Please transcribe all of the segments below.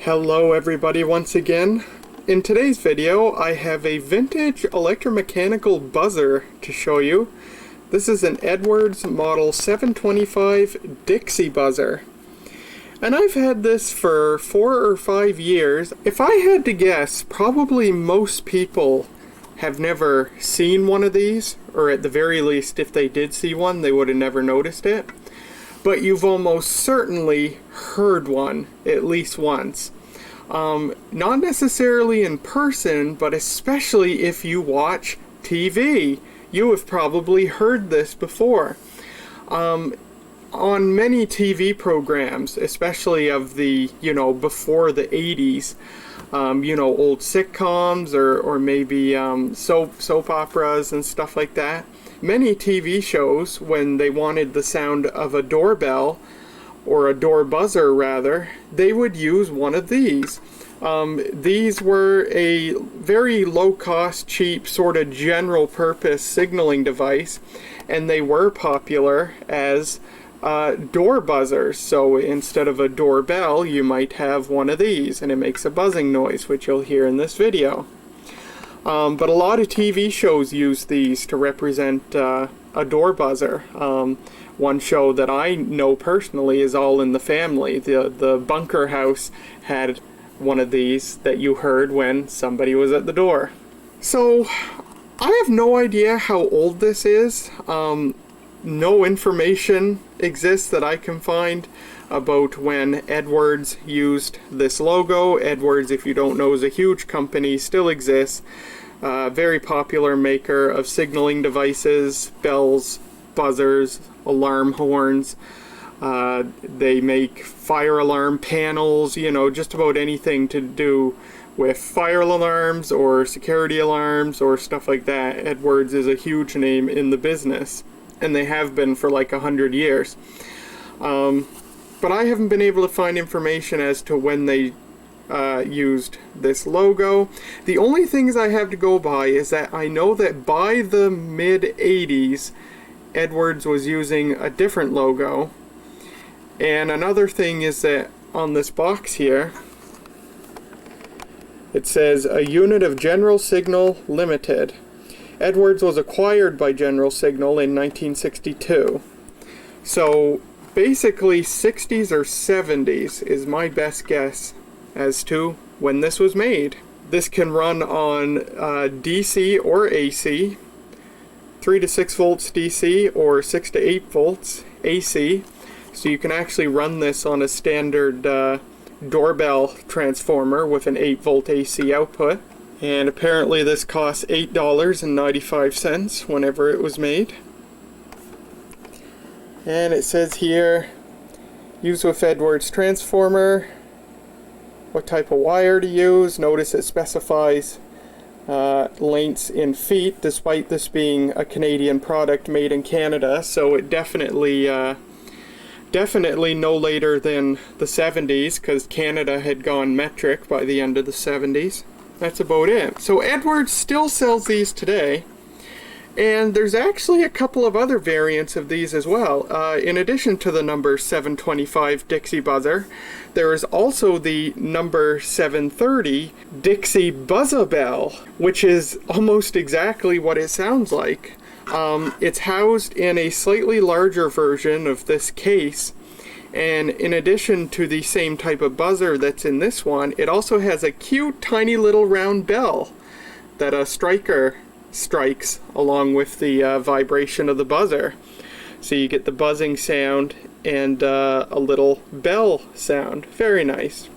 Hello everybody once again. In today's video I have a vintage electromechanical buzzer to show you. This is an Edwards model 725 Dixie buzzer. And I've had this for 4 or 5 years. If I had to guess, probably most people have never seen one of these, or at the very least if they did see one they would have never noticed it. But you've almost certainly heard one at least once. Not necessarily in person, but especially if you watch TV. You have probably heard this before. On many TV programs, especially of the, before the 80s, old sitcoms or maybe soap operas and stuff like that. Many TV shows, when they wanted the sound of a doorbell, or a door buzzer rather, they would use one of these. These were a very low-cost, cheap, sort of general-purpose signaling device, and they were popular as door buzzers. So instead of a doorbell, you might have one of these, and it makes a buzzing noise, which you'll hear in this video. But a lot of TV shows use these to represent a door buzzer. One show that I know personally is All in the Family. The bunker house had one of these that you heard when somebody was at the door. So I have no idea how old this is. No information exists that I can find about when Edwards used this logo. Edwards, if you don't know, is a huge company, still exists. Very popular maker of signaling devices, bells, buzzers, alarm horns. They make fire alarm panels, just about anything to do with fire alarms or security alarms or stuff like that. Edwards is a huge name in the business, and they have been for like 100 years. But I haven't been able to find information as to when they used this logo. The only things I have to go by is that I know that by the mid-80s, Edwards was using a different logo. And another thing is that on this box here, it says a unit of General Signal Limited. Edwards was acquired by General Signal in 1962. So basically 60s or 70s is my best guess as to when this was made. This can run on DC or AC, 3 to 6 volts DC or 6 to 8 volts AC. So you can actually run this on a standard doorbell transformer with an 8 volt AC output. And apparently this costs $8.95 whenever it was made. And it says here, use with Edwards transformer, what type of wire to use. Notice it specifies lengths in feet, despite this being a Canadian product made in Canada, so it definitely no later than the 70s, because Canada had gone metric by the end of the 70s. That's about it. So Edwards still sells these today, and there's actually a couple of other variants of these as well. In addition to the number 725 Dixie buzzer, there is also the number 730 Dixie Buzz-a-Bell, which is almost exactly what it sounds like. It's housed in a slightly larger version of this case, and in addition to the same type of buzzer that's in this one, it also has a cute tiny little round bell that a striker strikes along with the vibration of the buzzer. So you get the buzzing sound and a little bell sound. Very nice.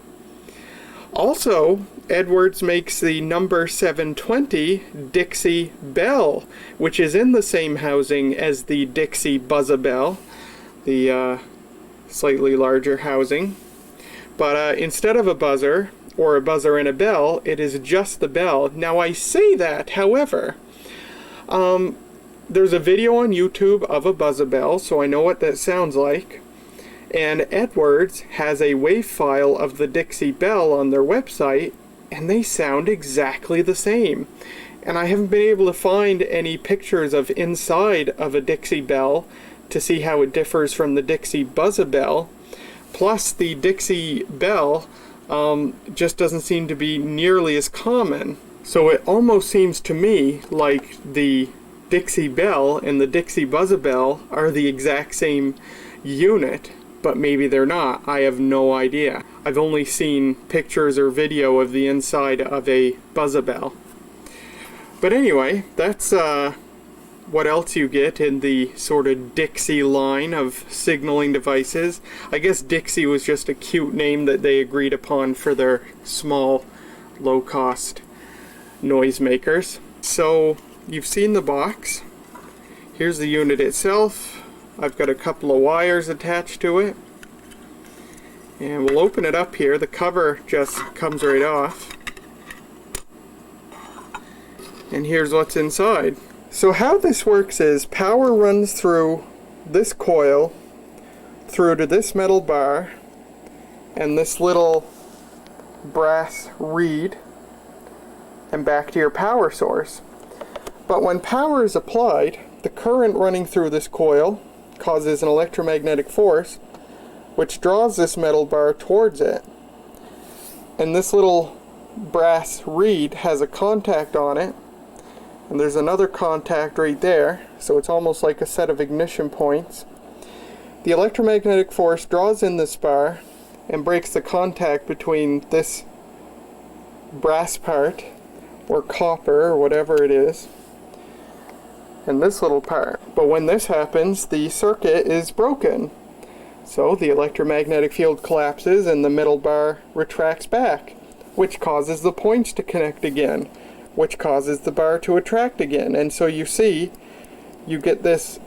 Also, Edwards makes the number 720 Dixie Bell, which is in the same housing as the Dixie Buzz-a-Bell, the slightly larger housing. But instead of a buzzer, or a buzzer and a bell, it is just the bell. Now I say that, however, there's a video on YouTube of a Buzz-a-Bell, so I know what that sounds like. And Edwards has a WAV file of the Dixie Bell on their website, and they sound exactly the same. And I haven't been able to find any pictures of inside of a Dixie Bell to see how it differs from the Dixie Buzz-a-Bell. Plus, the Dixie Bell just doesn't seem to be nearly as common. So it almost seems to me like the Dixie Bell and the Dixie Buzzabell are the exact same unit, but maybe they're not. I have no idea. I've only seen pictures or video of the inside of a Buzzabell. But anyway, that's what else you get in the sort of Dixie line of signaling devices. I guess Dixie was just a cute name that they agreed upon for their small, low-cost noisemakers. So you've seen the box. Here's the unit itself. I've got a couple of wires attached to it. And we'll open it up here. The cover just comes right off. And here's what's inside. So how this works is power runs through this coil, through to this metal bar, and this little brass reed, and back to your power source. But when power is applied, the current running through this coil causes an electromagnetic force which draws this metal bar towards it. And this little brass reed has a contact on it, and there's another contact right there, so it's almost like a set of ignition points. The electromagnetic force draws in this bar and breaks the contact between this brass part, or copper, or whatever it is, and this little part. But when this happens, the circuit is broken. So the electromagnetic field collapses and the middle bar retracts back, which causes the points to connect again, which causes the bar to attract again. And so you see, you get this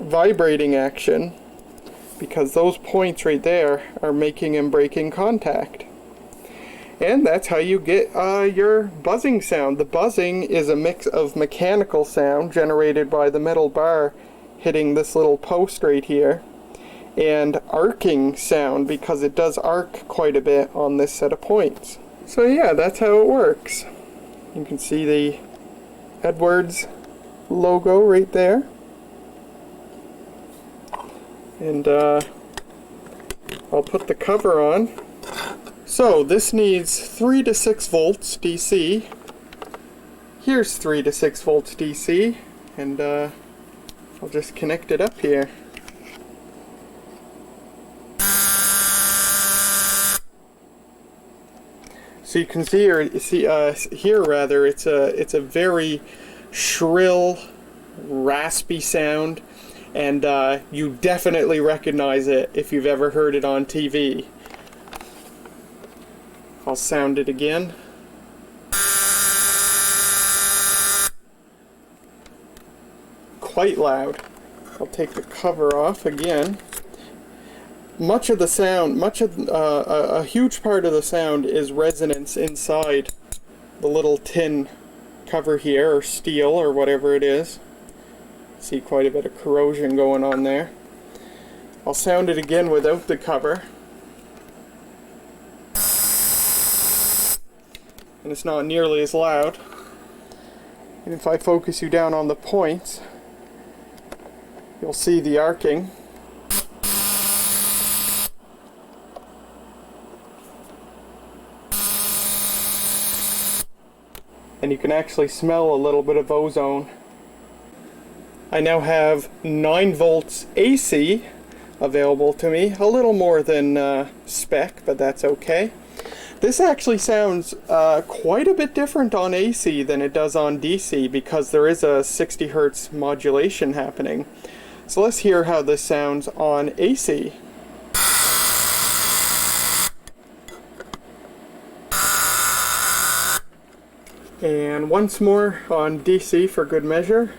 vibrating action because those points right there are making and breaking contact. And that's how you get your buzzing sound. The buzzing is a mix of mechanical sound generated by the metal bar hitting this little post right here, and arcing sound because it does arc quite a bit on this set of points. So yeah, that's how it works. You can see the Edwards logo right there. And I'll put the cover on. So this needs 3 to 6 volts DC. Here's 3 to 6 volts DC, and I'll just connect it up here. So you can see here, it's a very shrill, raspy sound, and you definitely recognize it if you've ever heard it on TV. I'll sound it again. Quite loud. I'll take the cover off again. Much of the sound, a huge part of the sound is resonance inside the little tin cover here, or steel, or whatever it is. See quite a bit of corrosion going on there. I'll sound it again without the cover. And it's not nearly as loud. And if I focus you down on the points, you'll see the arcing. And you can actually smell a little bit of ozone. I now have 9 volts AC available to me, a little more than spec, but that's okay. This actually sounds quite a bit different on AC than it does on DC because there is a 60 Hertz modulation happening. So let's hear how this sounds on AC. And once more on DC for good measure.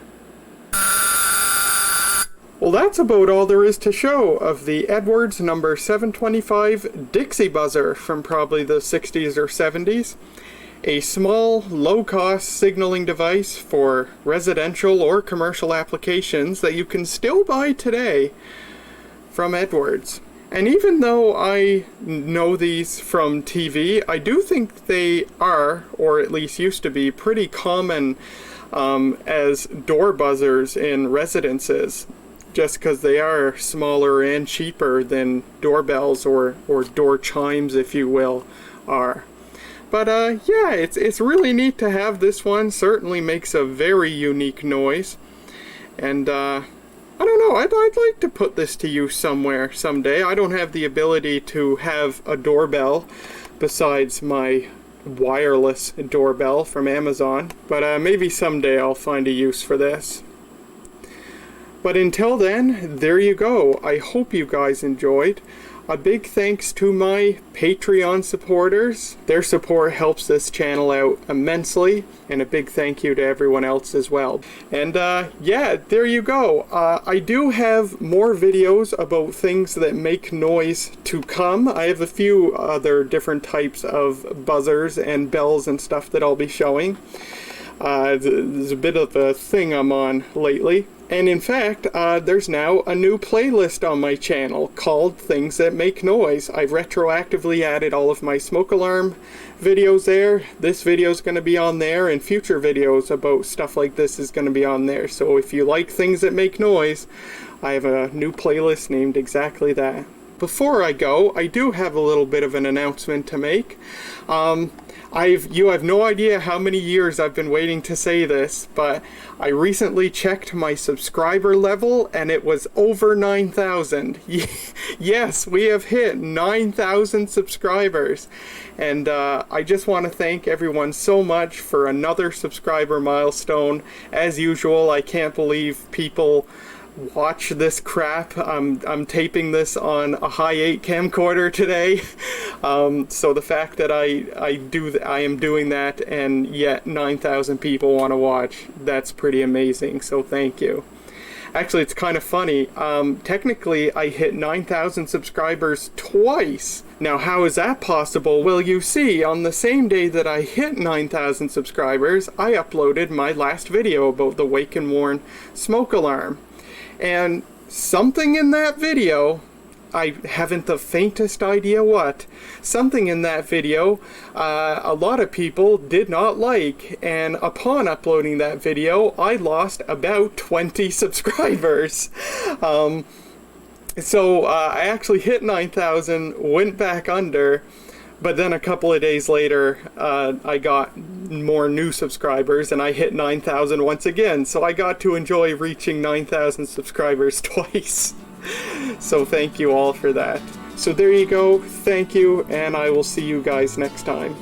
Well, that's about all there is to show of the Edwards number 725 Dixie Buzzer from probably the 60s or 70s. A small, low-cost signaling device for residential or commercial applications that you can still buy today from Edwards. And even though I know these from TV, I do think they are, or at least used to be, pretty common as door buzzers in residences. just because they are smaller and cheaper than doorbells or door chimes, if you will, are. But yeah, it's really neat to have this one. Certainly makes a very unique noise. And I don't know, I'd like to put this to use somewhere someday. I don't have the ability to have a doorbell besides my wireless doorbell from Amazon, but maybe someday I'll find a use for this. But until then, there you go. I hope you guys enjoyed. A big thanks to my Patreon supporters. Their support helps this channel out immensely, and a big thank you to everyone else as well. And yeah, there you go. I do have more videos about things that make noise to come. I have a few other different types of buzzers and bells and stuff that I'll be showing. There's a bit of a thing I'm on lately. And in fact, there's now a new playlist on my channel called Things That Make Noise. I've retroactively added all of my smoke alarm videos there. This video is going to be on there, and future videos about stuff like this is going to be on there. So if you like things that make noise, I have a new playlist named exactly that. Before I go, I do have a little bit of an announcement to make. You have no idea how many years I've been waiting to say this, but I recently checked my subscriber level and it was over 9,000. Yes, we have hit 9,000 subscribers. And I just want to thank everyone so much for another subscriber milestone. As usual, I can't believe people watch this crap. I'm taping this on a high 8 camcorder today, so the fact that I am doing that and yet 9,000 people want to watch, that's pretty amazing, so thank you. Actually, it's kind of funny. Technically, I hit 9,000 subscribers twice. Now, how is that possible? Well, you see, on the same day that I hit 9,000 subscribers, I uploaded my last video about the Wake and Warn smoke alarm. And something in that video, I haven't the faintest idea what, something in that video a lot of people did not like, and upon uploading that video I lost about 20 subscribers. So I actually hit 9,000, went back under, but then a couple of days later, I got more new subscribers and I hit 9,000 once again. So I got to enjoy reaching 9,000 subscribers twice. So thank you all for that. So there you go. Thank you, and I will see you guys next time.